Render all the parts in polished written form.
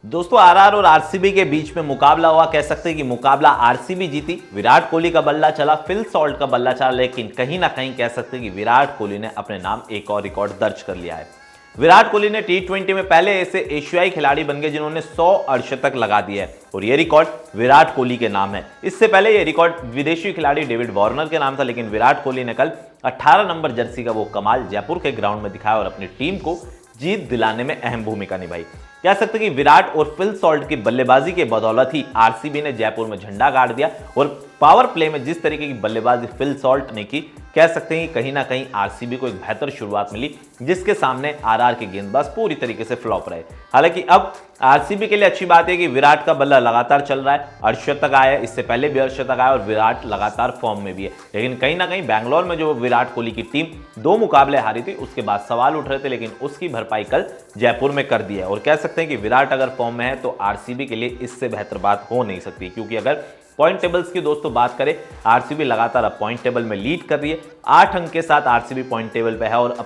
दोस्तों आरआर और आरसीबी के बीच में मुकाबला हुआ। कह सकते हैं कि मुकाबला आरसीबी जीती। विराट कोहली का बल्ला चला, फिल सॉल्ट का बल्ला चला, लेकिन कहीं ना कहीं कह सकते हैं कि विराट कोहली ने अपने नाम एक और रिकॉर्ड दर्ज कर लिया है। विराट कोहली ने टी20 में पहले ऐसे एशियाई खिलाड़ी बन गए जिन्होंने 100 अर्धशतक लगा दिया है और यह रिकॉर्ड विराट कोहली के नाम है। इससे पहले यह रिकॉर्ड विदेशी खिलाड़ी डेविड वार्नर के नाम था, लेकिन विराट कोहली ने कल 18 नंबर जर्सी का वो कमाल जयपुर के ग्राउंड में दिखाया और अपनी टीम को जीत दिलाने में अहम भूमिका निभाई। कह सकते हैं कि विराट और फिल सॉल्ट की बल्लेबाजी के बदौलत ही आरसीबी ने जयपुर में झंडा गाड़ दिया और पावर प्ले में जिस तरीके की बल्लेबाजी फिल सॉल्ट ने की, कह सकते हैं कि कहीं ना कहीं आरसीबी को एक बेहतर शुरुआत मिली, जिसके सामने आरआर के गेंदबाज पूरी तरीके से फ्लॉप रहे। हालांकि अब आरसीबी के लिए अच्छी बात है कि विराट का बल्ला लगातार चल रहा है, अर्धशतक आया है, इससे पहले भी अर्धशतक आया और विराट लगातार फॉर्म में भी है। लेकिन कहीं ना कहीं बैंगलोर में जो विराट कोहली की टीम 2 मुकाबले हारी थी, उसके बाद सवाल उठ रहे थे, लेकिन उसकी भरपाई कल जयपुर में कर दी है। और कह सकते हैं कि विराट अगर फॉर्म में है तो आरसीबी के लिए इससे बेहतर बात हो नहीं सकती, क्योंकि अगर पॉइंट टेबल्स की दोस्तों बात करें, आरसीबी लगातार अब पॉइंट टेबल में लीड कर रही है। 8 अंक के साथ आरसीबी पॉइंट टेबल पे है और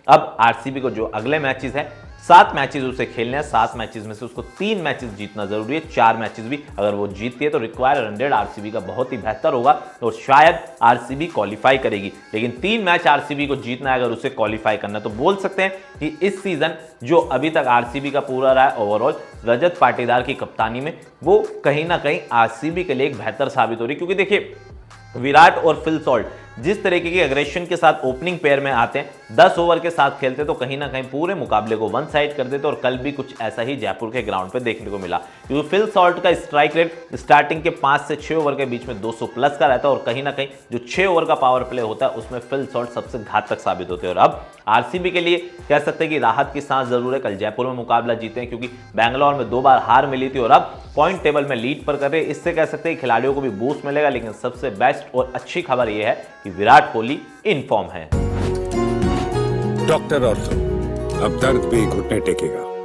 अब आरसीबी को जो अगले मैचेस हैं 7 मैचेस उसे खेलने हैं। 7 मैचेस में से उसको 3 मैचेस जीतना जरूरी है। 4 मैचेस भी अगर वो जीतती है तो रिक्वायर 100 आरसीबी का बहुत ही बेहतर होगा और शायद आरसीबी क्वालिफाई करेगी। लेकिन 3 मैच आरसीबी को जीतना है अगर उसे क्वालिफाई करना है। तो बोल सकते हैं कि इस सीजन जो अभी तक आरसीबी का पूरा रहा है ओवरऑल रजत पाटीदार की कप्तानी में, वो कहीं ना कहीं आरसीबी के लिए एक बेहतर साबित हो रही है। क्योंकि देखिए विराट और फिल सॉल्ट जिस तरीके की एग्रेशन के साथ ओपनिंग पेयर में आते हैं, 10 ओवर के साथ खेलते तो कहीं ना कहीं पूरे मुकाबले को वन साइड कर देते और कल भी कुछ ऐसा ही जयपुर के ग्राउंड पे देखने को मिला। क्योंकि फिल सॉल्ट का स्ट्राइक रेट स्टार्टिंग के 5 से 6 ओवर के बीच में 200 प्लस का रहता है और कहीं ना कहीं जो 6 ओवर का पावर प्ले होता है उसमें फिल सॉल्ट सबसे घातक साबित होते हैं। और अब आरसीबी के लिए कह सकते हैं कि राहत की सांस जरूर है। कल जयपुर में मुकाबला जीते हैं, क्योंकि बैंगलोर में 2 बार हार मिली थी और अब पॉइंट टेबल में लीड पर कर रहे हैं। इससे कह सकते हैं खिलाड़ियों को भी बूस्ट मिलेगा। लेकिन सबसे बेस्ट और अच्छी खबर यह है कि विराट कोहली इन फॉर्म है। डॉक्टर ऑर्थो, अब दर्द भी घुटने टेकेगा।